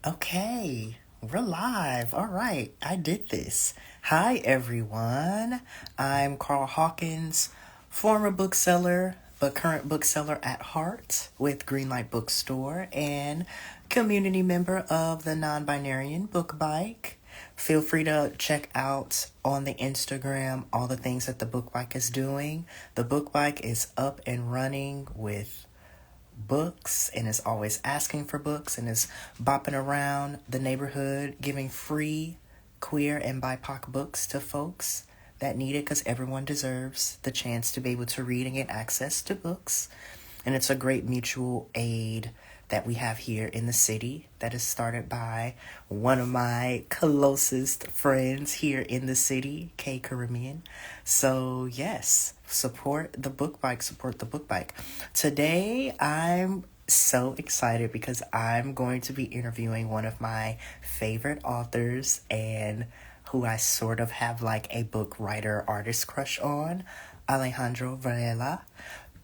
Okay, we're live. All right, I did this. Hi, everyone. I'm Karl Hawkins, former bookseller, but current bookseller at heart with Greenlight Bookstore and community member of the Nonbinarian Book Bike. Feel free to check out on the Instagram all the things that the Book Bike is doing. The Book Bike is up and running with books and is always asking for books and is bopping around the neighborhood giving free queer and BIPOC books to folks that need it because everyone deserves the chance to be able to read and get access to books. And it's a great mutual aid that we have here in the city that is started by one of my closest friends here in the city, Kay Caribbean. So, yes, support the book bike, support the book bike. Today, I'm so excited because I'm going to be interviewing one of my favorite authors and who I sort of have like a book writer artist crush on, Alejandro Varela.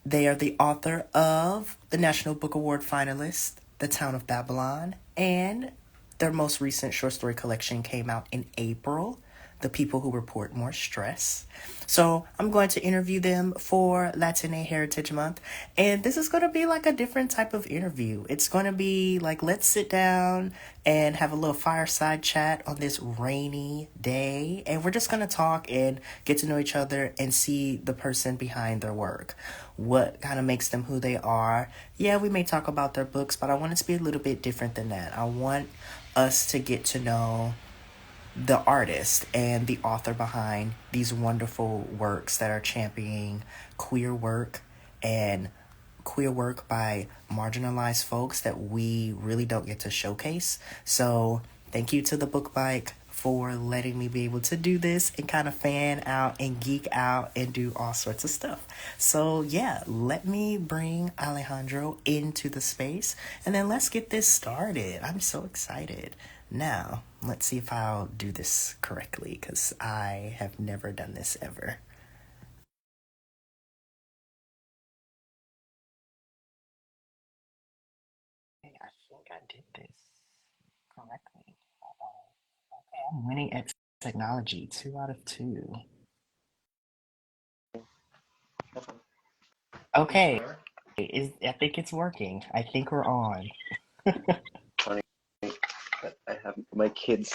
They are the author of the National Book Award finalist, The Town of Babylon, and their most recent short story collection came out in April, The People Who Report More Stress. So I'm going to interview them for Latine Heritage Month, and this is going to be like a different type of interview. It's going to be like, let's sit down and have a little fireside chat on this rainy day, and we're just going to talk and get to know each other and see the person behind their work, what kind of makes them who they are. Yeah, we may talk about their books, but I want it to be a little bit different than that. I want us to get to know the artist and the author behind these wonderful works that are championing queer work and queer work by marginalized folks that we really don't get to showcase. So, thank you to the Book Bike for letting me be able to do this and kind of fan out and geek out and do all sorts of stuff. So, yeah, let me bring Alejandro into the space and then let's get this started. I'm so excited. Now, let's see if I'll do this correctly because I have never done this ever. Okay, I think I did this correctly. Okay, I'm winning at technology, 2 out of 2. Okay, I think it's working. I think we're on. Funny that I have my kids'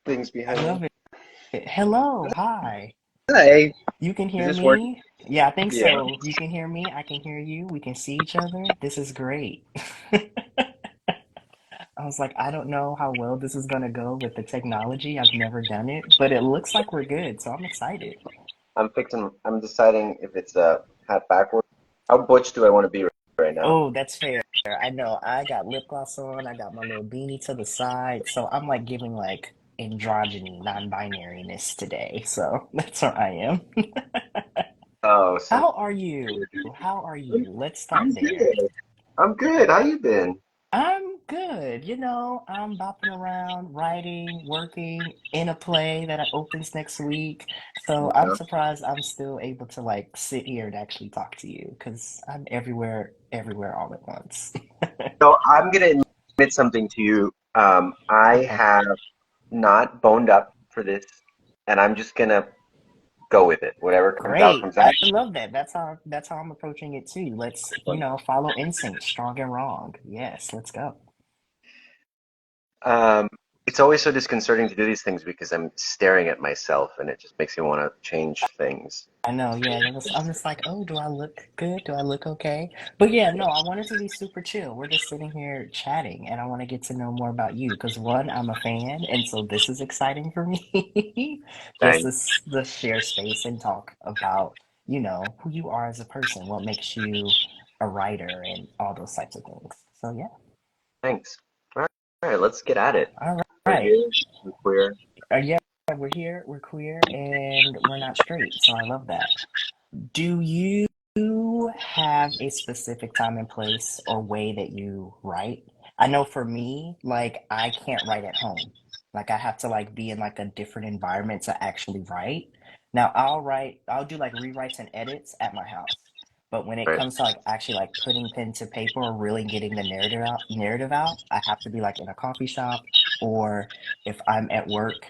things I behind me. love it. Hello, hi. Hi, You can is hear this working? me? Yeah, I think Yeah. so. You can hear me. I can hear you. We can see each other. This is great. I was like, I don't know how well this is gonna go with the technology. I've never done it, but it looks like we're good, so I'm excited. I'm deciding if it's a hat backward. How butch do I want to be right now? Oh, that's fair. I know. I got lip gloss on. I got my little beanie to the side, so I'm like giving like androgyny, non-binariness today. So that's where I am. Oh, so How are you? How are I'm, you? Let's start I'm there. good. I'm good. How you been? I'm good. I'm bopping around, writing, working in a play that opens next week. So I'm Yeah. surprised I'm still able to like sit here and actually talk to you because I'm everywhere, everywhere all at once. So I'm gonna admit something to you. I Okay, have not boned up for this, and I'm just gonna go with it. Whatever comes out, great. comes out. I love that. That's how I'm approaching it too. Let's follow instinct, strong and wrong. Yes, let's go. Um, it's always so disconcerting to do these things because I'm staring at myself and it just makes me want to change things. I know, yeah. I'm just like, oh, do I look good? Do I look okay? But yeah, no, I want it to be super chill. We're just sitting here chatting, and I want to get to know more about you because one, I'm a fan, and so this is exciting for me. Just Thanks. to share space and talk about, who you are as a person, what makes you a writer, and all those types of things. So yeah, Thanks. All right, let's get at it. all We're right. here. We're queer. Yeah, we're here, we're queer, and we're not straight. So I love that. Do you have a specific time and place or way that you write? I know for me, like I can't write at home. Like I have to like be in like a different environment to actually write. Now I'll do like rewrites and edits at my house. But when it Right. comes to like actually like putting pen to paper or really getting the narrative out, I have to be like in a coffee shop, or if I'm at work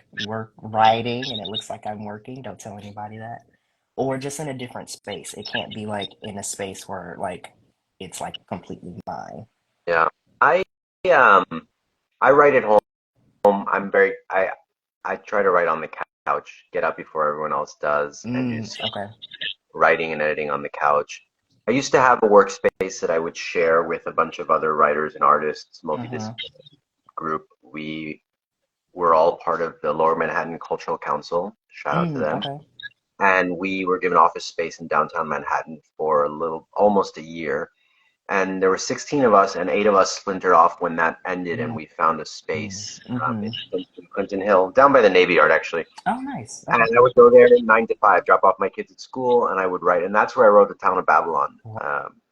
writing and it looks like I'm working, don't tell anybody that. Or just in a different space. It can't be like in a space where like it's like completely mine. Yeah. I um I write at home. I try to write on the couch, get up before everyone else does, and do some Okay. writing and editing on the couch. I used to have a workspace that I would share with a bunch of other writers and artists, Mm-hmm. multidisciplinary group. We were all part of the Lower Manhattan Cultural Council. Shout out to them. Okay. And we were given office space in downtown Manhattan for almost a year. And there were 16 of us, and 8 of us splintered off when that ended, and we found a space Mm-hmm. in Clinton Hill, down by the Navy Yard, actually. Oh, nice. And Okay. I would go there 9 to 5, drop off my kids at school, and I would write. And that's where I wrote The Town of Babylon.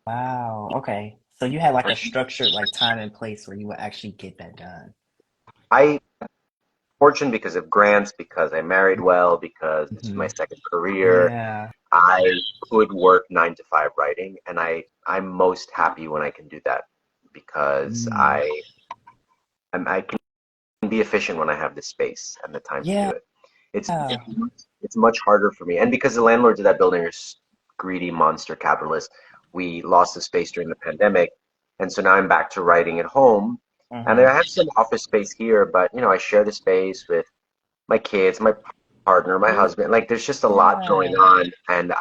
Wow. Okay. So you had like a structured like time and place where you would actually get that done. I fortunate because of grants, because I married well, because this was my Hmm. second career. Yeah. I could work 9 to 5 writing, and I'm most happy when I can do that because Mm. I can be efficient when I have the space and the time to do Yeah. it. It's much harder for me, and because the landlords of that building are greedy monster capitalists, we lost the space during the pandemic, and so now I'm back to writing at home, and Hmm. I have some office space here, but I share the space with my kids, my partner, my Yeah. husband. Like there's just a lot going Yeah. on, and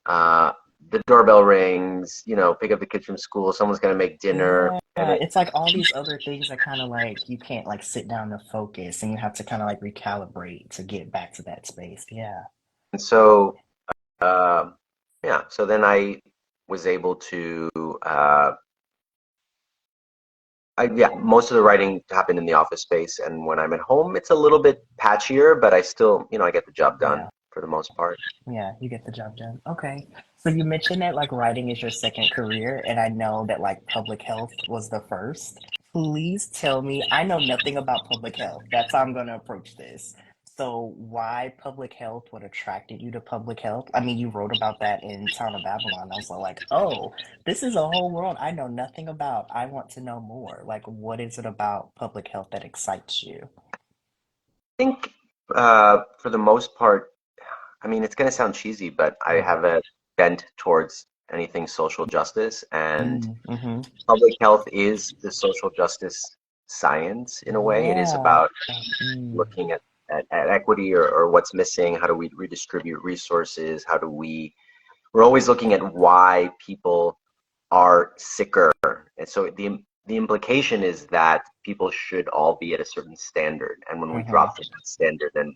uh, the doorbell rings. Pick up the kids from school. Someone's gonna make dinner, Yeah. and It's like all these other things that kind of like you can't like sit down to focus and you have to kind of like recalibrate to get back to that space. Yeah. so yeah. So then I was able to. Yeah, most of the writing happened in the office space, and when I'm at home, it's a little bit patchier, but I still, I get the job done Yeah. for the most part. Yeah, you get the job done. Okay. So you mentioned that like writing is your second career, and I know that like public health was the first. Please tell me, I know nothing about public health. That's how I'm going to approach this. So why public health? What attracted you to public health? I mean, you wrote about that in Town of Babylon. I was like, oh, this is a whole world I know nothing about. I want to know more. Like, what is it about public health that excites you? I think for the most part, I mean, it's going to sound cheesy, but I Mm, have a bent towards anything social justice, and mm-hmm. public health is the social justice science in a way. It is Yeah. about Mm, looking at equity, or what's missing. How do we redistribute resources? We're always looking at why people are sicker. And so the implication is that people should all be at a certain standard. And when we mm-hmm. drop from that standard, then,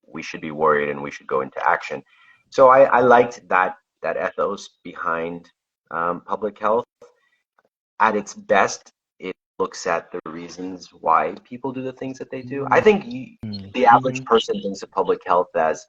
we should be worried and we should go into action. So I liked that ethos behind public health. At its best, it looks at the reasons why people do the things that they do. I think the average Mm-hmm. person thinks of public health as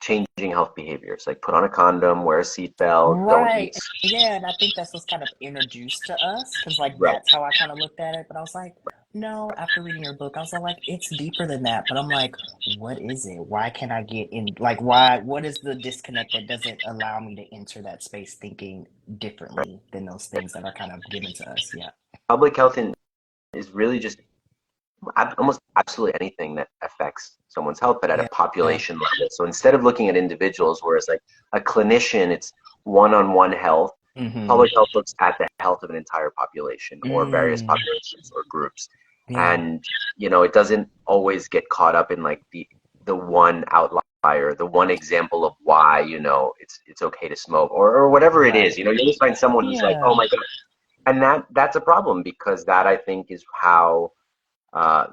changing health behaviors, like put on a condom, wear a seatbelt, don't eat. Right. Yeah, and I think that's what's kind of introduced to us because, like, Right. that's how I kind of looked at it. But I was like, no, after reading your book, I was like, it's deeper than that. But I'm like, what is it? Why can't I get in? Like, what is the disconnect that doesn't allow me to enter that space thinking differently than those things that are kind of given to us? Yeah. Public health is really just almost absolutely anything that affects someone's health, but at a Yeah. Yeah. population level. So instead of looking at individuals, whereas like a clinician, it's one-on-one health. Mm-hmm. Public health looks at the health of an entire population or various Mm. populations or groups, Yeah. and it doesn't always get caught up in like the one outlier, the one example of why it's okay to smoke, or whatever it is. Right. You always find someone who's like, oh Yeah. my god, and that's a problem because that I think is how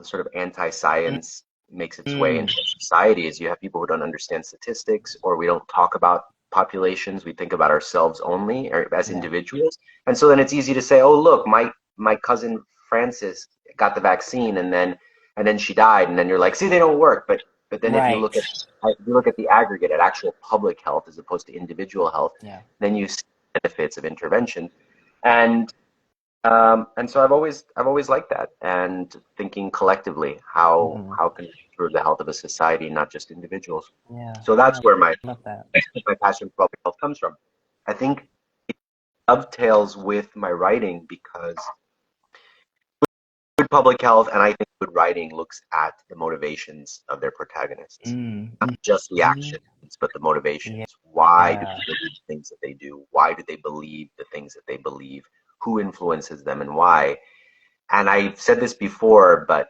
sort of anti-science makes its way Mm. into society. Is you have people who don't understand statistics, or we don't talk about populations. We think about ourselves only, or as Yeah. individuals, and so then it's easy to say, oh look, my cousin Frances got the vaccine, and then she died, and then you're like, see, they don't work. But then Right. if you look at the aggregate, at actual public health as opposed to individual health, Yeah. then you see benefits of intervention. And And so I've always liked that, and thinking collectively, how Hmm. how can we improve the health of a society, not just individuals. Yeah, So yeah, that's where my I love that. my passion for public health comes from. I think dovetails with my writing because good public health and I think good writing looks at the motivations of their protagonists, Mm, not just the mm, actions, but the motivations. yeah, Why do yeah. people do the things that they do? Why do they believe the things that they believe? Who influences them and why? And I've said this before, but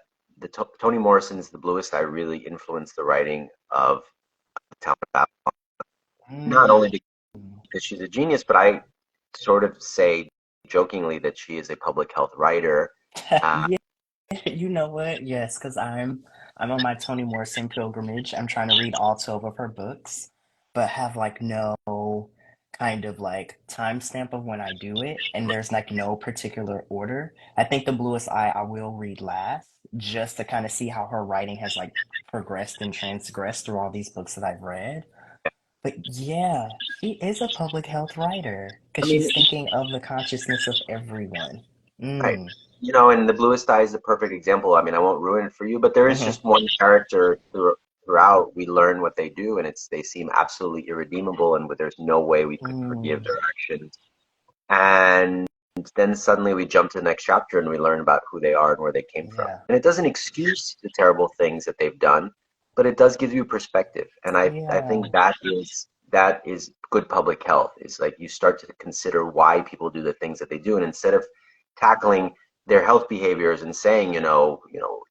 Toni Morrison's The Bluest Eye really influenced the writing of The Town of Babylon. Not Mm. only because she's a genius, but I sort of say jokingly that she is a public health writer. Uh, Yeah, you know what? Yes, because I'm on my Toni Morrison pilgrimage. I'm trying to read all 12 of her books, but have like no kind of like timestamp of when I do it, and there's like no particular order. I think The Bluest Eye I will read last, just to kind of see how her writing has like progressed and transgressed through all these books that I've read. But yeah, she is a public health writer because I mean, she's thinking of the consciousness of everyone. right. Mm. And The Bluest Eye is a perfect example. I mean, I won't ruin it for you, but there is Hmm. just one character throughout. We learn what they do, and they seem absolutely irredeemable, and there's no way we could forgive Mm. their actions. And then suddenly we jump to the next chapter and we learn about who they are and where they came from. Yeah. And it doesn't excuse the terrible things that they've done, but it does give you perspective. And I think Yeah. that is good public health. It's like you start to consider why people do the things that they do, and instead of tackling their health behaviors and saying,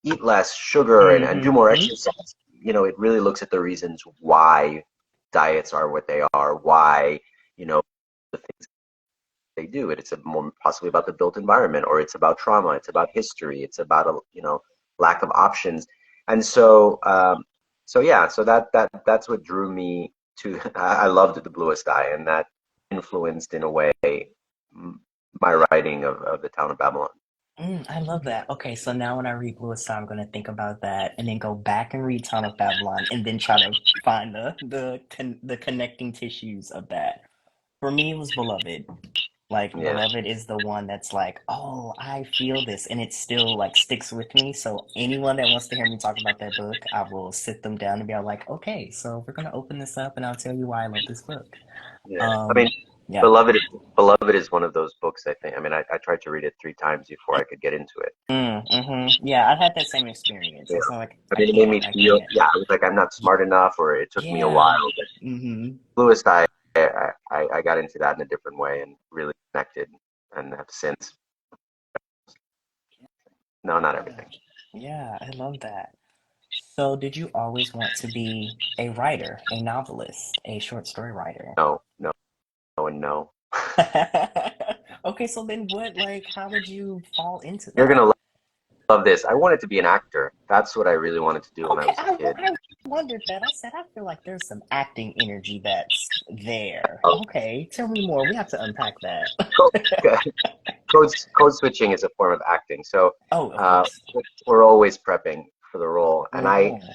eat less sugar and do more Hmm. exercise, it really looks at the reasons why diets are what they are, why, the things they do. It's more possibly about the built environment, or it's about trauma, it's about history, it's about lack of options. And so yeah, so that's what drew me to. I loved The Bluest Eye, and that influenced in a way my writing of The Town of Babylon. I love that. Okay, so now when I read Lewis, I'm gonna think about that, and then go back and read Town of Babylon, and then try to find the connecting tissues of that. For me, it was Beloved. Like Yeah, Beloved is the one that's like, oh, I feel this, and it still like sticks with me. So anyone that wants to hear me talk about that book, I will sit them down and be like, okay, so we're gonna open this up, and I'll tell you why I love this book. yeah. I mean, Um, yeah. Beloved is one of those books. I think. I mean, I tried to read it 3 times before I could get into it. Yeah, I've had that same experience. Yeah. It's not like I mean, it made me I feel, can't. yeah, I was like, I'm not smart enough, or it took me a Yeah. while. Mm-hmm. Lewis, I got into that in a different way and really connected, and have since. No, not Yeah. everything. Yeah, I love that. So, did you always want to be a writer, a novelist, a short story writer? No, no, no, and no. Okay, so then how did you fall into You're that? gonna love this. I wanted to be an actor. That's what I really wanted to do when I Okay, was a kid. I wondered that. I said, I feel like there's some acting energy that's there. Oh, Okay, tell me more. We have to unpack that. code, code switching is a form of acting. So Oh, of uh, course. we're always prepping for the role, and Mm-hmm.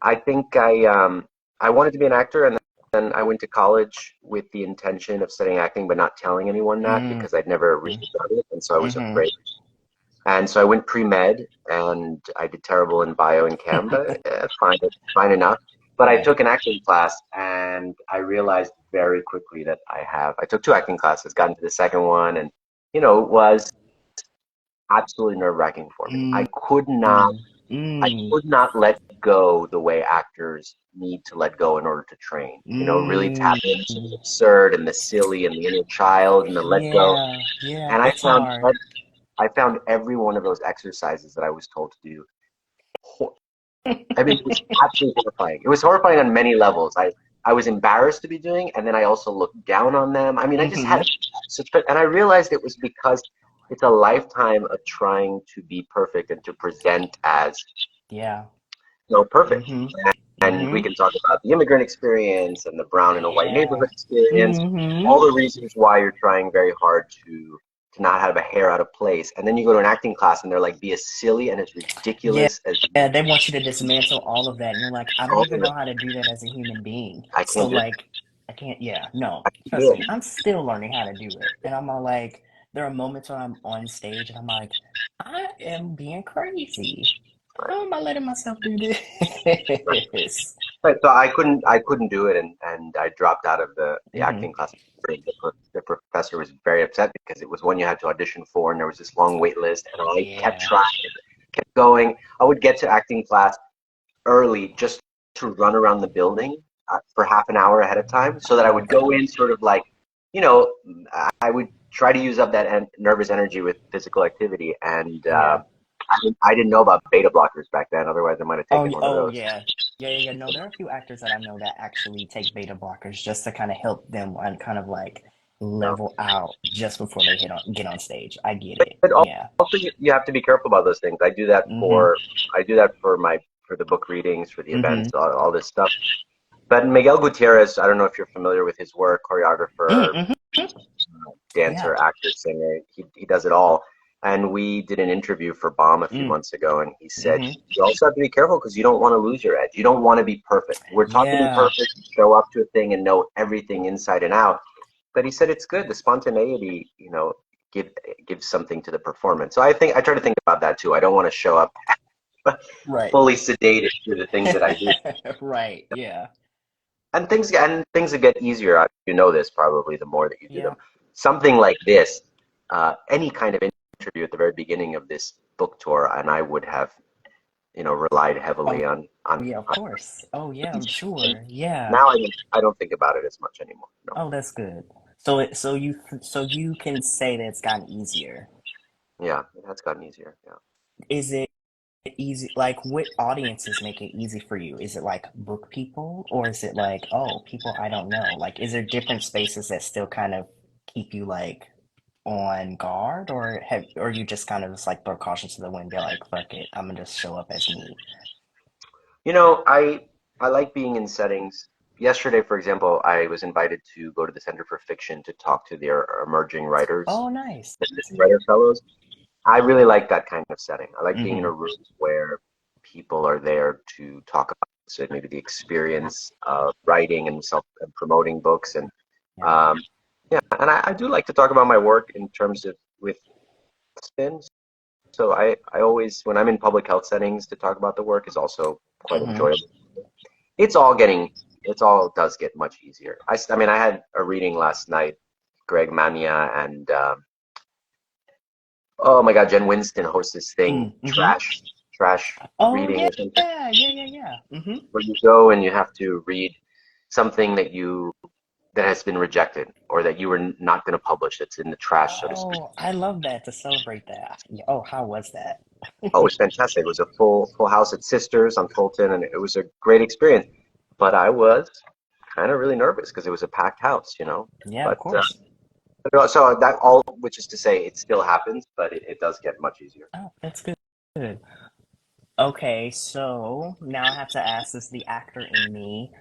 I think I wanted to be an actor, and then I went to college with the intention of studying acting, but not telling anyone that Mm-hmm. because I'd never really done it, and so I was Mm-hmm. afraid. And so I went pre-med, and I did terrible in bio and chem, but fine enough. But I Right. took an acting class, and I realized very quickly that I took 2 acting classes, got into the second one, and it was absolutely nerve-wracking for me. Mm, I could not mm, I mm, could not let go the way actors need to let go in order to train. Really tap mm. into the absurd and the silly and the inner child and the let go. Yeah, yeah, And it's hard. I found every one of those exercises that I was told to do. I mean, it was absolutely horrifying. It was horrifying on many levels. I was embarrassed to be doing, and then I also looked down on them. I mean, I just Hmm. had and I realized it was because it's a lifetime of trying to be perfect and to present as Yeah. perfect. Hmm. And we Hmm. can talk about the immigrant experience and the brown in a white Yeah. neighborhood experience, Hmm. all the reasons why you're trying very hard to not have a hair out of place. And then you go to an acting class and they're like, be as silly and as Yeah, ridiculous as yeah, they want you to dismantle all of that, and you're like, I don't all even of it. know how to do that as a human being. I So can't do it. like, I can't. Yeah, no, I can't trust do me, it. I'm still learning how to do it, and I'm all like, there are moments when I'm on stage and I'm like, I am being crazy. Right. How am I letting myself do Right. this? Right. So I couldn't do it, and I dropped out of the Hmm. acting class. The professor was very upset because it was one you had to audition for, and there was this long wait list, and I kept Yeah, trying, kept going. I would get to acting class early just to run around the building for half an hour ahead of time so that I I love would go that. in sort of like, you know, I would try to use up that nervous energy with physical activity. And Yeah. I didn't know about beta blockers back then. Otherwise, I might have Oh, taken one of oh those. yeah. Yeah, yeah, yeah. No, there are a few actors that I know that actually take beta blockers just to kind of help them and kind of like You know? level out just before they get on stage. I get it. But Yeah. also, you have to be careful about those things. Mm-hmm. I do that for the book readings, for the Mm-hmm. events, all this stuff. But Miguel Gutierrez, I don't know if you're familiar with his work, choreographer, Mm-hmm. Yeah. dancer, actor, singer. He does it all. And we did an interview for Bomb a few Mm. months ago, and he said Mm-hmm. you also have to be careful because you don't want to lose your edge. You don't want to be perfect. We're taught to be Yeah. perfect, show up to a thing, and know everything inside and out. But he said it's good. The spontaneity, give gives something to the performance. So I try to think about that too. I don't want to show up Right. fully sedated to the things that I do. Right. Yeah. And things that get easier. You know this probably the more that you do Yeah. them. Something like this, any kind of interview at the very beginning of this book tour, and I would have, relied Oh, heavily on yeah, of course. Oh, yeah, I'm speech. And sure. Yeah. now I don't think about it as much anymore. No. Oh, that's good. So you can say that it's gotten easier. Yeah, it has gotten easier. Yeah. Is it easy, like what audiences make it easy for you? Is it like book people or is it like, oh, people I don't know? Like is there different spaces that still kind of keep you like on guard or you just kind of just like throw caution to the wind, be like, fuck it, I'm gonna just show up as me. You know, I like being in settings. Yesterday, for example, I was invited to go to the Center for Fiction to talk to their emerging writers, Oh, nice. the writer fellows. I really like that kind of setting. I like being in Mm-hmm. a room where people are there to talk about, so maybe the experience of writing and self and promoting books, and Yeah. um, yeah, and I do like to talk about my work in terms of with spins. So I always, when I'm in public health settings, to talk about the work is also quite Mm-hmm. enjoyable. It's all getting, it's all does get much easier. I mean, I had a reading last night, Greg Mania and oh my God, Jen Winston hosts this thing, Mm-hmm. trash Oh reading yeah, or something, yeah, yeah, yeah, yeah. Mm-hmm. where you go and you have to read something that has been rejected or that you were not going to publish. That's in the trash, so to speak. Oh, I love that to celebrate that. Yeah, oh, how was that? Oh, it was fantastic. It was a full house at Sisters on Fulton, and it was a great experience. But I was kind of really nervous because it was a packed house. Yeah, of But course. so that all, which is to say, it still happens, but it does get much easier. Oh, that's good. Good. Okay, so now I have to ask this, the actor in me.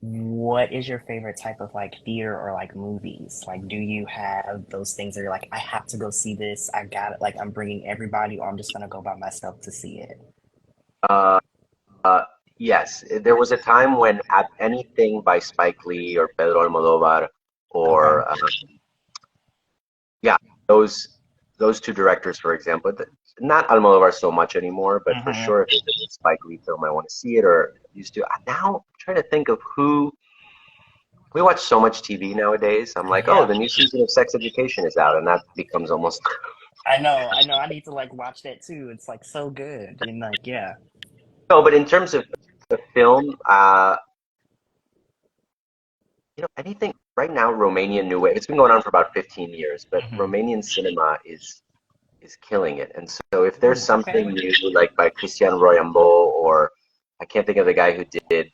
What is your favorite type of like theater or like movies? Like, do you have those things that you're like, I have to go see this. I got it. Like, I'm bringing everybody, or I'm just gonna go by myself to see it. Uh, uh, yes, there was a time when at anything by Spike Lee or Pedro Almodovar Okay. or yeah, those two directors, for example, not Almodovar so much anymore, but for Mm-hmm. sure, if it's a Spike Lee film, I want to see it or used to. Now I'm trying to think of who. We watch so much TV nowadays. I'm like, oh, Yeah, the new season of Sex Education is out, and that becomes almost. I know. I know. I need to like watch that too. It's like so good. And like, yeah. No, but in terms of the film, anything right now, Romanian New Wave. It's been going on for about 15 years, but Mm-hmm. Romanian cinema is killing it. And so, if there's Ooh, okay. something new, like by Cristian Royambo, or I can't think of the guy who did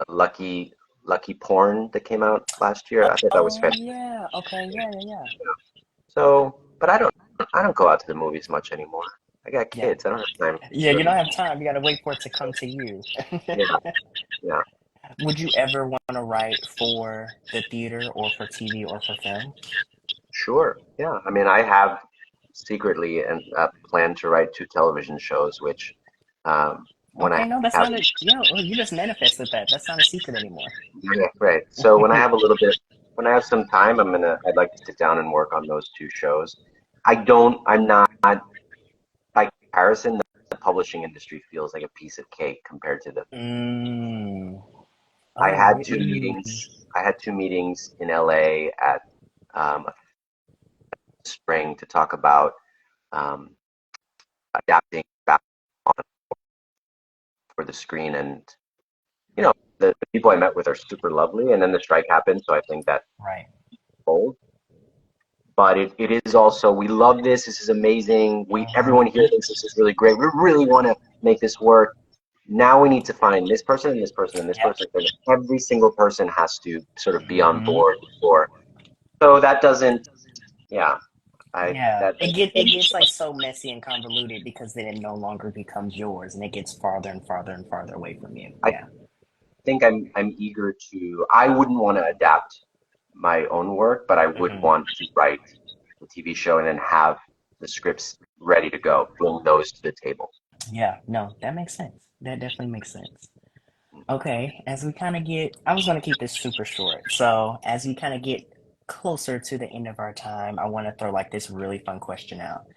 Lucky Lucky Porn that came out last year. I thought that was Oh fantastic. yeah. Okay. Yeah. Yeah. Yeah. So, but I don't go out to the movies much anymore. I got Yeah. kids. I don't have time. Yeah. You don't have time. You got to wait for it to come to you. Yeah, yeah, Would you ever want to write for the theater or for TV or for film? sure. Yeah, I mean, I have secretly and planned to write two television shows, which when I Okay, no, that's have, not a, yeah, well, you just manifested that. That's not a secret anymore. yeah, right. So when I have a little bit. when I have some time, I'd like to sit down and work on those two shows. I'm not, by comparison, the publishing industry feels like a piece of cake compared to the, Mm. I Oh, had two really? meetings, I had two meetings in LA at a spring to talk about um, adapting back for the screen. And, the people I met with are super lovely. And then the strike happened. So I think that Right. bold. But it is also, we love this. This is amazing. Everyone here Mhm. thinks this is really great. We really want to make this work. Now we need to find this person and this person and this Yep. person. And every single person has to sort of be on Hmm. board before. So that doesn't, yeah, I Yeah, that it gets like so messy and convoluted because then it no longer becomes yours and it gets farther and farther and farther away from you. I Yeah. think I'm eager to. I wouldn't want to adapt my own work, but I would Hmm. want to write the TV show and then have the scripts ready to go. Bring those to the table. Yeah, no, that makes sense. That definitely makes sense. Okay, as we kind of get, I was going to keep this super short. So, as we kind of get closer to the end of our time, I want to throw like this really fun question out.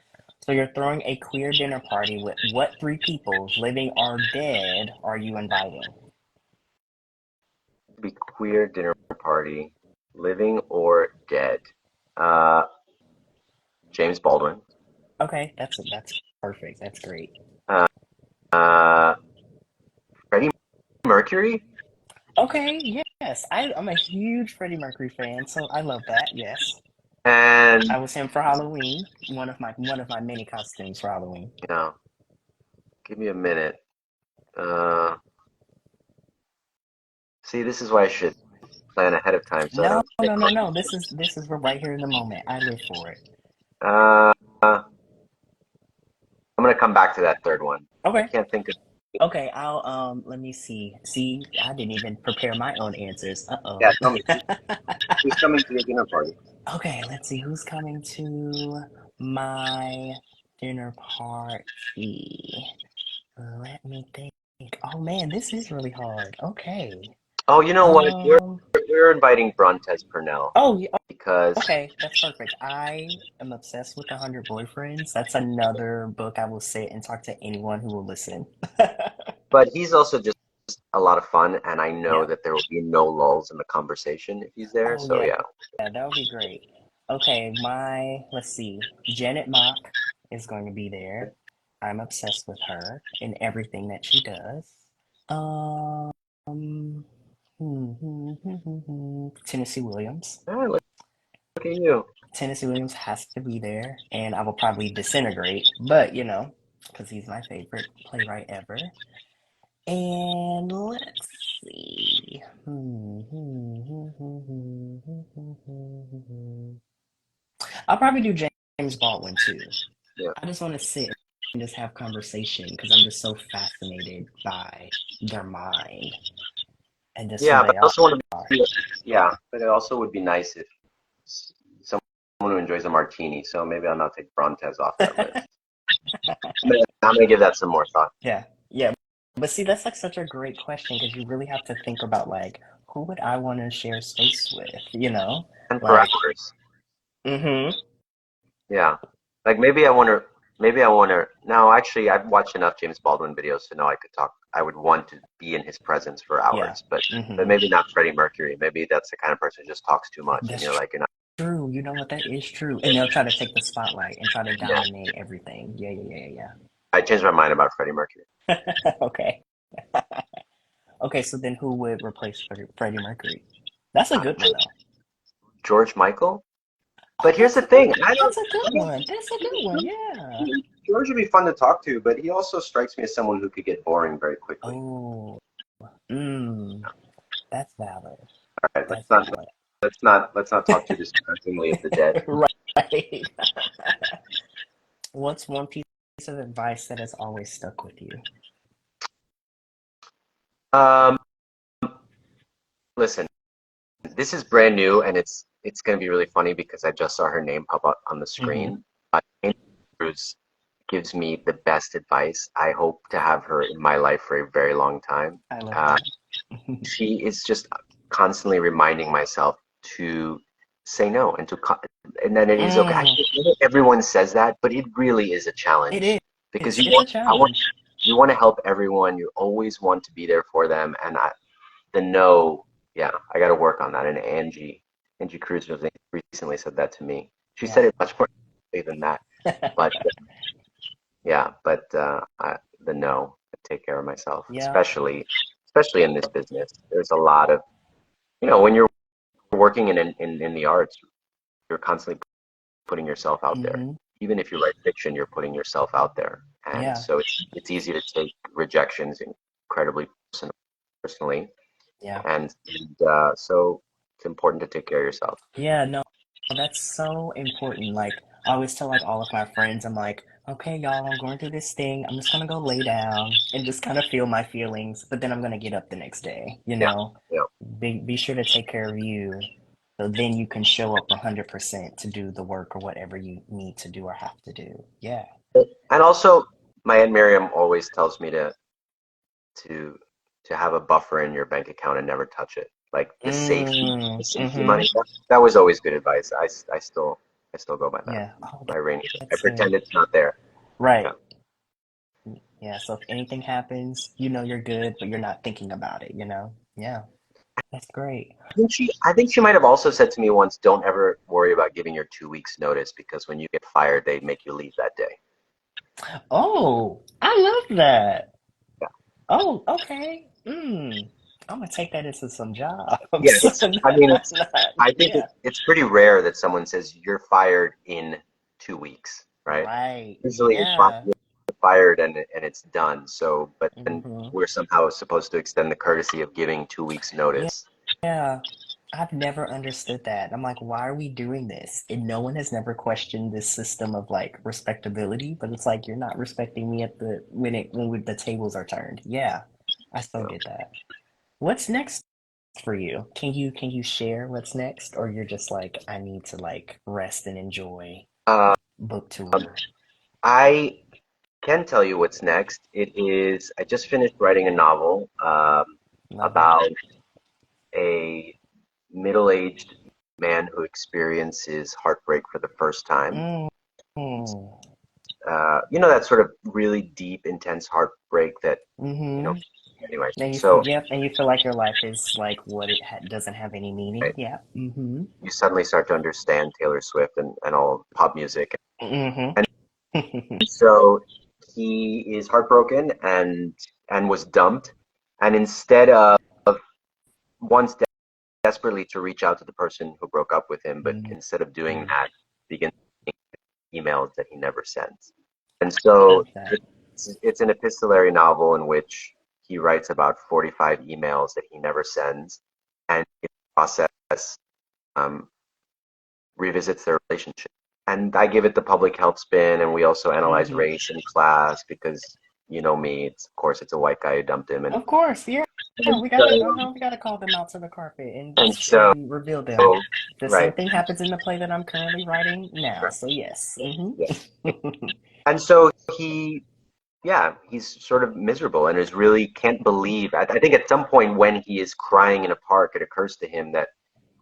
So, you're throwing a queer dinner party with what three people, living or dead, are you inviting? Be queer dinner party, living or dead. Uh, James Baldwin. Okay, that's perfect. That's great. Uh, uh, Freddie Mercury. Okay, yes, I'm a huge Freddie Mercury fan, so I love that. Yes, And I was him for Halloween. One of my many costumes for Halloween. you know, give me a minute. Uh, See, this is why I should plan ahead of time so I No, don't get no, no, caught. no. This is for right here in the moment. I live for it. Uh, I'm gonna come back to that third one. I Okay. can't think of. Okay, I'll let me see. See, I didn't even prepare my own answers. Yeah, Uh-oh. tell me. Who's coming to your dinner party? Okay, let's see who's coming to my dinner party. Let me think. Oh man, this is really hard. Okay. Oh, you know what? Um. We're inviting Brontes Purnell Oh, yeah, because, okay, that's perfect. I am obsessed with 100 Boyfriends. That's another book I will sit and talk to anyone who will listen. but he's also just a lot of fun, and I know Yeah. that there will be no lulls in the conversation if he's there. Oh So yeah, yeah, that would be great. Okay, let's see. Janet Mock is going to be there. I'm obsessed with her and everything that she does. Um, Tennessee Williams. ah, look at you. Tennessee Williams has to be there, and I will probably disintegrate, but because he's my favorite playwright ever. And let's see. I'll probably do James Baldwin too. Yeah, I just want to sit and just have conversation because I'm just so fascinated by their mind and just who yeah, but they I also want to are. be, yeah, but it also would be nice if someone who enjoys a martini. So maybe I'll not take Brontes off that list. I'm gonna give that some more thought. Yeah, yeah. But see, that's like such a great question because you really have to think about like who would I want to share space with, you know? And for Like, hours. mm-hmm. Yeah. Like maybe I wonder, no, actually I've watched enough James Baldwin videos to know I would want to be in his presence for Yeah. hours, but Mm-hmm. maybe not Freddie Mercury. Maybe that's the kind of person who just talks too much and That's you're like, true. You know what? That is true. And they'll try to take the spotlight and try to yeah. dominate everything. Yeah, yeah, yeah, I changed my mind about Freddie Mercury. yeah. Okay. Okay, so then who would replace Freddie Mercury? That's a good one though. George Michael? Oh, But here's the thing, that's a good one. That's a good one. Yeah. George would be fun to talk to, but he also strikes me as someone who could get boring very quickly. Oh, mm, that's valid. All right, That's valid. let's not talk too disparagingly of the dead. Right. What's one piece of advice that has always stuck with you? Um, Listen, this is brand new, and it's going to be really funny because I just saw her name pop up on the Hmm. screen. Amy Cruz gives me the best advice. I hope to have her in my life for a very long time. I love Uh, that. she is just constantly reminding myself, to say no and and then it is okay. I Mm, know everyone says that, but it really is a it challenge because is. It's a challenge. you want to help everyone. You always want to be there for them, and the no, yeah, I got to work on that. And Angie Cruz was recently said that to me. She Yeah. said it much more than that, but yeah, but the no, I take care of myself, Yeah. especially in this business. There's a lot of, when you're working in the arts, you're constantly putting yourself out there. Hmm. Even if you write fiction, you're putting yourself out there, and Yeah. so it's easy to take rejections incredibly personally, Yeah. and so it's important to take care of yourself. Yeah. No, that's so important. Like, I always tell like all of my friends, I'm like, okay, y'all, I'm going through this thing. I'm just gonna go lay down and just kind of feel my feelings, but then I'm gonna get up the next day, you Yeah, know? yeah. Be sure to take care of you, so then you can show up 100% to do the work or whatever you need to do or have to do. Yeah. And also, my Aunt Miriam always tells me to to have a buffer in your bank account and never touch it. Like Mm, the safety mm-hmm. money. That was always good advice. I still go by that. Yeah. Oh, My rainy. I that's good. pretend it's not there. Yeah. Right. Yeah. So if anything happens, you know you're good, but you're not thinking about it, you know? Yeah. That's great. I think she might have also said to me once, "Don't ever worry about giving your 2 weeks notice because when you get fired, they make you leave that day." Oh, I love that. Yeah. Oh, okay. I'm gonna take that into some jobs. Yeah. I mean, I think Yeah. it's pretty rare that someone says you're fired in 2 weeks, right? Right. Usually it's Yeah. fired and it's done. So, but then Hmm. we're somehow supposed to extend the courtesy of giving 2 weeks Yeah. notice. Yeah. I've never understood that. I'm like, why are we doing this? And no one has never questioned this system of like respectability, but it's like you're not respecting me at the when the tables are turned. Yeah. I You so know? get that. What's next for you? Can you share what's next, or you're just like, I need to like rest and enjoy Uh, book tour? I can tell you what's next. I just finished writing a novel Love it. about a middle-aged man who experiences heartbreak for the first time. Mm. That sort of really deep, intense heartbreak that, you know, Mm-hmm. anyway. And you feel, So, yep, and you feel like your life is like what doesn't have any meaning. right, Yeah. Mm-hmm. you suddenly start to understand Taylor Swift and all pop music. Mm-hmm. And so he is heartbroken and was dumped. And instead of wants desperately to reach out to the person who broke up with him, but instead of doing Mm-hmm. that, begins emails that he never sends. And I so love that. it's an epistolary novel in which he writes about 45 emails that he never sends, and in the process, um, revisits their relationship. And I give it the public health spin, and we also analyze Mm-hmm. race in class because you know me. Of course, it's a white guy who dumped him, Of course, yeah. and We gotta call them out to the carpet and and so and reveal them. The same right, thing happens in the play that I'm currently writing now. right, So yes. yeah. Mm-hmm. And so he's sort of miserable and is really can't believe. I think at some point when he is crying in a park, it occurs to him that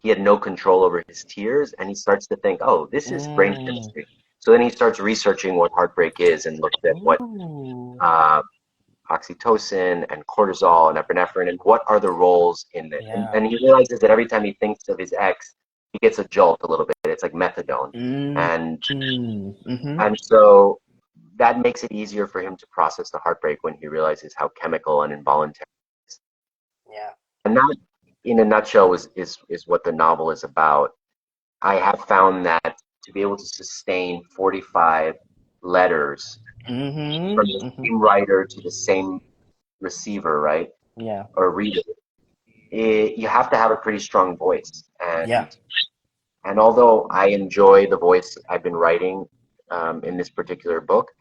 he had no control over his tears, and he starts to think, "Oh, this is brain Mm. chemistry." So then he starts researching what heartbreak is and looks at what Ooh. uh, oxytocin and cortisol and epinephrine and what are the roles in it. Yeah. And he realizes that every time he thinks of his ex, he gets a jolt a little bit. It's like methadone, Mm. and Mm-hmm. and so that makes it easier for him to process the heartbreak when he realizes how chemical and involuntary it is. Yeah. And that, in a nutshell, is what the novel is about. I have found that to be able to sustain 45 letters from the Mm-hmm. Mm-hmm. same writer to the same receiver, right, Yeah. or reader, you have to have a pretty strong voice. Yeah. And although I enjoy the voice I've been writing in this particular book,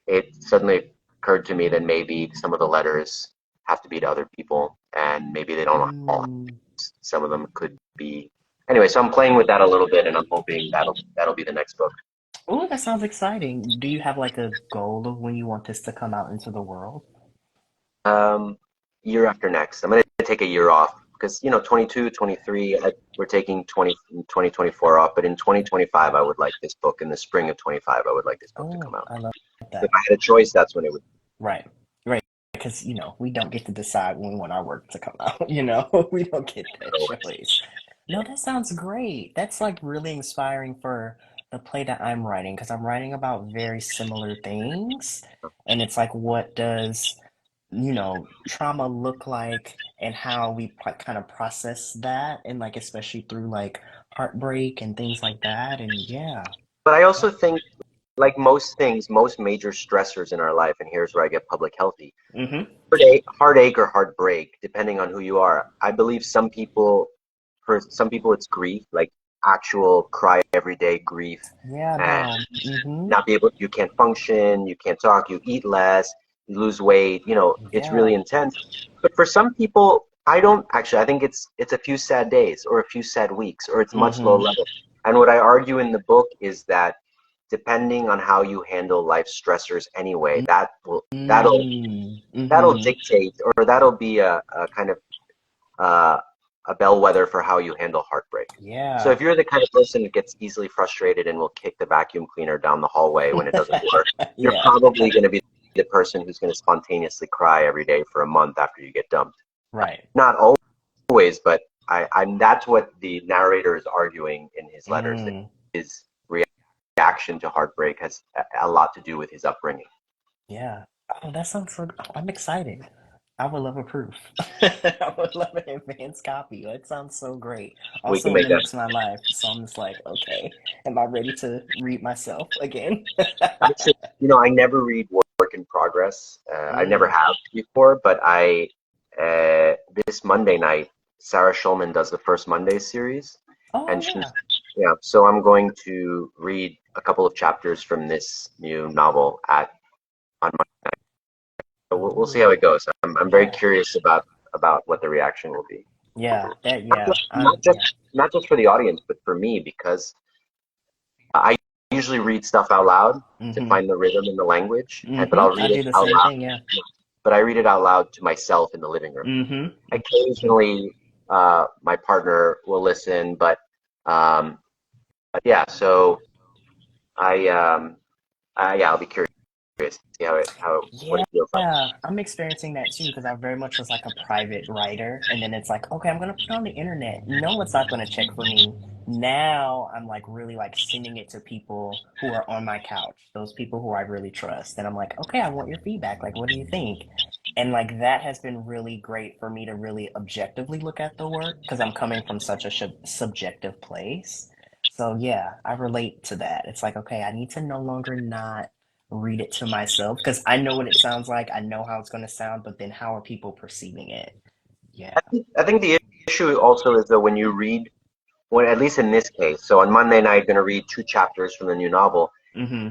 it suddenly occurred to me that maybe some of the letters have to be to other people, and maybe they don't all. Mm. Some of them could be. Anyway, so I'm playing with that a little bit, and I'm hoping that'll be the next book. Oh, that sounds exciting. Do you have like a goal of when you want this to come out into the world? Um, year after next, I'm going to take a year off because, 22, 23, we're taking 2024 off, but in 2025, I would like this book. In the spring of 25, I would like this book to Oh, come out. I love If that. I had a choice, that's when it would. Right. Right. Because, we don't get to decide when we want our work to come out, we don't get that Go. choice. No, that sounds great. That's like really inspiring for the play that I'm writing because I'm writing about very similar things. And it's like, what does, trauma look like and how we kind of process that and like, especially through like heartbreak and things like that. And yeah. But I also think, like most things, most major stressors in our life, and here's where I get public healthy. Mm-hmm. Heartache or heartbreak, depending on who you are. I believe for some people, it's grief, like actual cry every day grief, Yeah, and no. Mm-hmm. you can't function, you can't talk, you eat less, you lose weight. It's Yeah. really intense. But for some people, I don't actually. I think it's a few sad days or a few sad weeks, or it's much lower Mm-hmm. level. And what I argue in the book is that depending on how you handle life stressors anyway, that'll Mm-hmm. dictate, or that'll be a kind of uh, a bellwether for how you handle heartbreak. So Yeah. if you're the kind of person that gets easily frustrated and will kick the vacuum cleaner down the hallway when it doesn't work, you're Yeah. probably going to be the person who's going to spontaneously cry every day for a month after you get dumped. Right. Not always, but I'm that's what the narrator is arguing in his letters, that Mm. his reaction to heartbreak has a lot to do with his upbringing. Yeah. Oh, that sounds so. Oh, I'm excited. I would love a proof. I would love an advanced copy. That sounds so great. We can Also, it make that. mimics my life, so I'm just like, okay, am I ready to read myself again? Actually, I never read work in progress. I never Mm. have before, but this Monday night, Sarah Schulman does the First Monday series, Oh and yeah. yeah. So I'm going to read a couple of chapters from this new novel on Monday. So we'll see how Ooh. it goes. I'm very Yeah. curious about what the reaction will be. Yeah. That. Not Yeah. just not Yeah. just not just for the audience, but for me, because I usually read stuff out loud to Mm-hmm. find the rhythm in the language, but I'll Mm-hmm. I read it do the out same loud. thing. Yeah. But I read it out loud to myself in the living room. Mm-hmm. Mm-hmm. Occasionally, my partner will listen, but yeah. So yeah, I'll be curious to see what Yeah, it feels like. I'm experiencing that too because I very much was like a private writer, and then it's like, okay, I'm gonna put it on the internet. No one's not gonna check for me. Now I'm like really like sending it to people who are on my couch, those people who I really trust, and I'm like, okay, I want your feedback. Like, what do you think? And like that has been really great for me to really objectively look at the work because I'm coming from such a subjective place. So yeah, I relate to that. It's like, okay, I need to no longer not read it to myself because I know what it sounds like. I know how it's going to sound, but then how are people perceiving it? Yeah. I think the issue also is that when at least in this case, so on Monday night, I'm going to read two chapters from the new novel. Mm-hmm.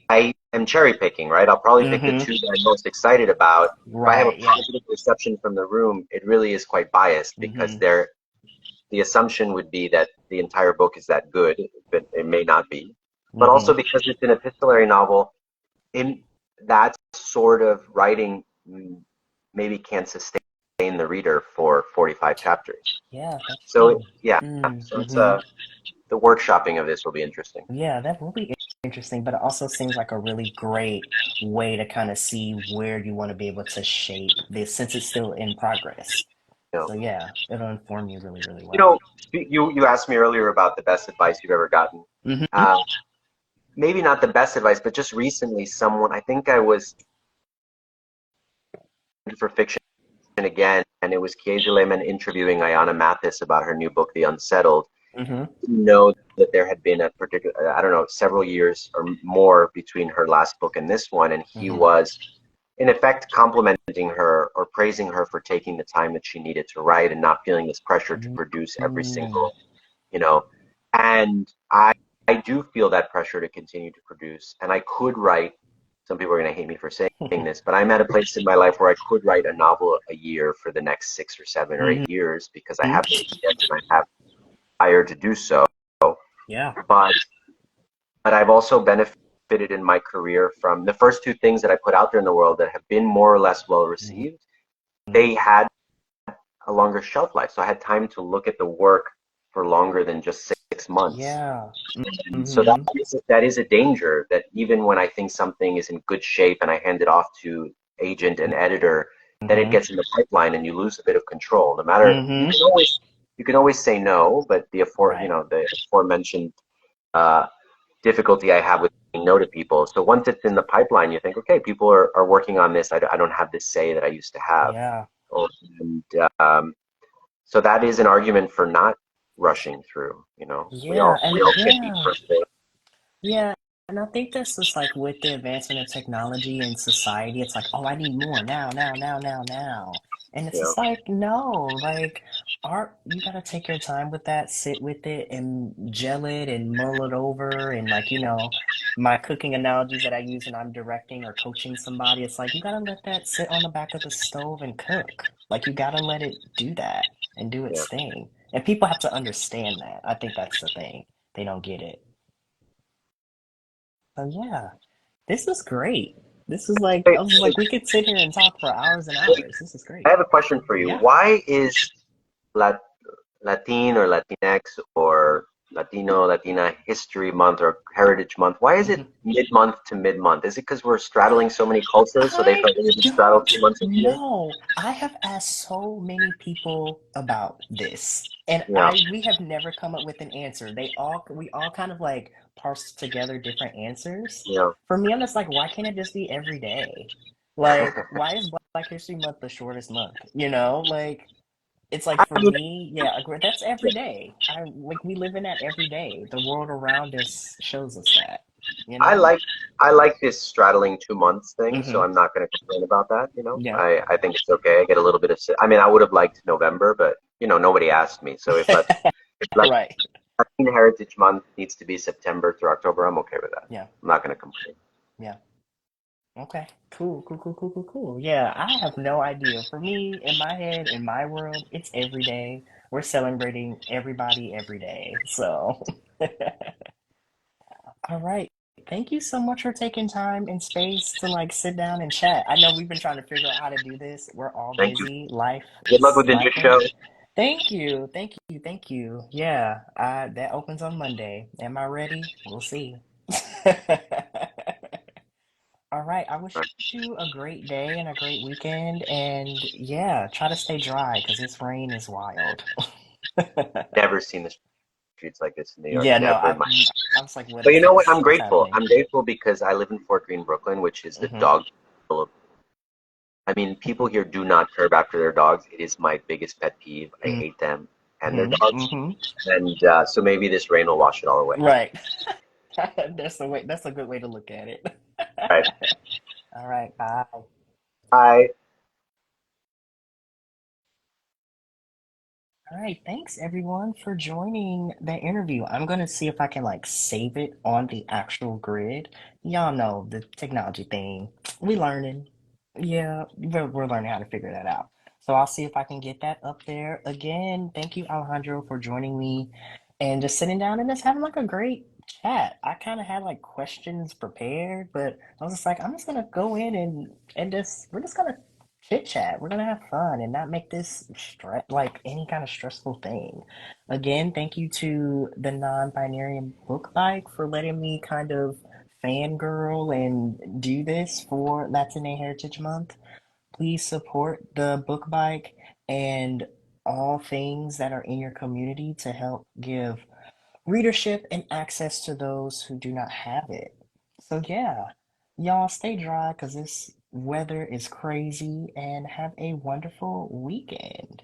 I am cherry picking, right? I'll probably pick the Mm-hmm. two that I'm most excited about. If I have a Right. Yeah. positive reception from the room, it really is quite biased because Mm-hmm. the assumption would be that the entire book is that good, but it may not be. But also Mm-hmm. because it's an epistolary novel, in that sort of writing maybe can't sustain the reader for 45 chapters. Yeah, that's So true. yeah, so it's Mm-hmm. the workshopping of this will be interesting. Yeah, that will be interesting, but it also seems like a really great way to kind of see where you want to be able to shape this since it's still in progress. You know, So yeah, it'll inform you really, really you well. know, you asked me earlier about the best advice you've ever gotten. Mm-hmm. Uh, Maybe not the best advice, but just recently, I think I was for fiction again, and it was Kieja Lehman interviewing Ayanna Mathis about her new book, The Unsettled. Mm-hmm. Know that there had been a particular, I don't know, several years or more between her last book and this one, and he Mm-hmm. was in effect complimenting her or praising her for taking the time that she needed to write and not feeling this pressure to produce every Mm-hmm. single, you know. And I do feel that pressure to continue to produce, and I could write. Some people are going to hate me for saying this, but I'm at a place in my life where I could write a novel a year for the next 6 or 7 or 8 years because I have the ideas and I have desire to do so. Yeah. But I've also benefited in my career from the first two things that I put out there in the world that have been more or less well received. They had a longer shelf life. So I had time to look at the work for longer than just 6 months. Yeah. And so Mm-hmm. that is a danger, that even when I think something is in good shape and I hand it off to agent and editor, then it Mm-hmm. gets in the pipeline and you lose a bit of control. No matter, Mm-hmm. you can always say no, but Right. the aforementioned uh, difficulty I have with saying no to people. So once it's in the pipeline, you think, okay, people are working on this. I don't have this say that I used to have. Yeah. And so that is an argument for not rushing through. Yeah. We And all can be yeah. frustrated. Yeah, and I think that's just like with the advancement of technology and society, it's like, oh, I need more now, now, now, now, now. And it's You know, just like, no, like art, you gotta take your time with that, sit with it and gel it and mull it over. And like, my cooking analogies that I use when I'm directing or coaching somebody, it's like you gotta let that sit on the back of the stove and cook. Like you gotta let it do that and do yeah. its thing. And people have to understand that. I think that's the thing. They don't get it. So yeah. This is great. This is like Hey, I was like we could sit here and talk for hours and hours. This is I great. have a question for you. Yeah. Why is Lat Latin or Latinx or Latino, Latina History Month or Heritage Month, why is it Mhm. mid-month to mid-month? Is it because we're straddling so many cultures, so they I felt we need to straddle don't 2 months of the year? know. I have asked so many people about this, and Yeah, we have never come up with an answer. We all kind of like parse together different answers. yeah. For me, I'm just like, why can't it just be every day? Like, why is Black History Month the shortest month? Like it's like I for mean, me, yeah, that's every day. I like we live in that every day. The world around us shows us that, you I know? like I like this straddling 2 months thing, so Mm-hmm. I'm not going to complain about that. Yeah. I think it's okay. I get a little bit of. I mean, I would have liked November, but nobody asked me. So if Right. Latine Heritage Month needs to be September through October, I'm okay with that. Yeah. I'm not going to complain. Yeah. Okay. Cool. Cool. Cool. Cool. Cool. Cool. Yeah. I have no idea. For me, in my head, in my world, it's every day. We're celebrating everybody every day. So, all right. Thank you so much for taking time and space to like sit down and chat. I know we've been trying to figure out how to do this. We're all Thank you. busy. Life Good luck is with the new life. show. Thank you. Thank you. Thank you. Yeah. That opens on Monday. Am I ready? We'll see. All right. I wish you a great day and a great weekend. And yeah, try to stay dry because this rain is wild. Never seen the streets like this in New York. Yeah, no, Never in my. I was like, what But you is know what? this? I'm What's grateful. happening? I'm grateful because I live in Fort Greene, Brooklyn, which is the Hmm. dog. I mean, people here do not curb after their dogs. It is my biggest pet peeve. I hate them and their Hmm. dogs. Hmm. And so maybe this rain will wash it all away. Right. That's the way. That's a good way to look at it. All right. All right. Bye. Bye. All right, thanks everyone for joining the interview. I'm gonna see if I can like save it on the actual grid. Y'all know the technology thing. We learning. Yeah, we're learning how to figure that out. So I'll see if I can get that up there. Again, thank you, Alejandro, for joining me and just sitting down and just having like a great chat. I kind of had like questions prepared, but I was just like, I'm just gonna go in and just we're just gonna chit chat. We're gonna have fun and not make this like any kind of stressful thing. Again, thank you to the Non-Binarian Book Bike for letting me kind of fangirl and do this for Latine Heritage Month. Please support the book bike and all things that are in your community to help give readership and access to those who do not have it. So yeah, y'all stay dry because this weather is crazy and have a wonderful weekend.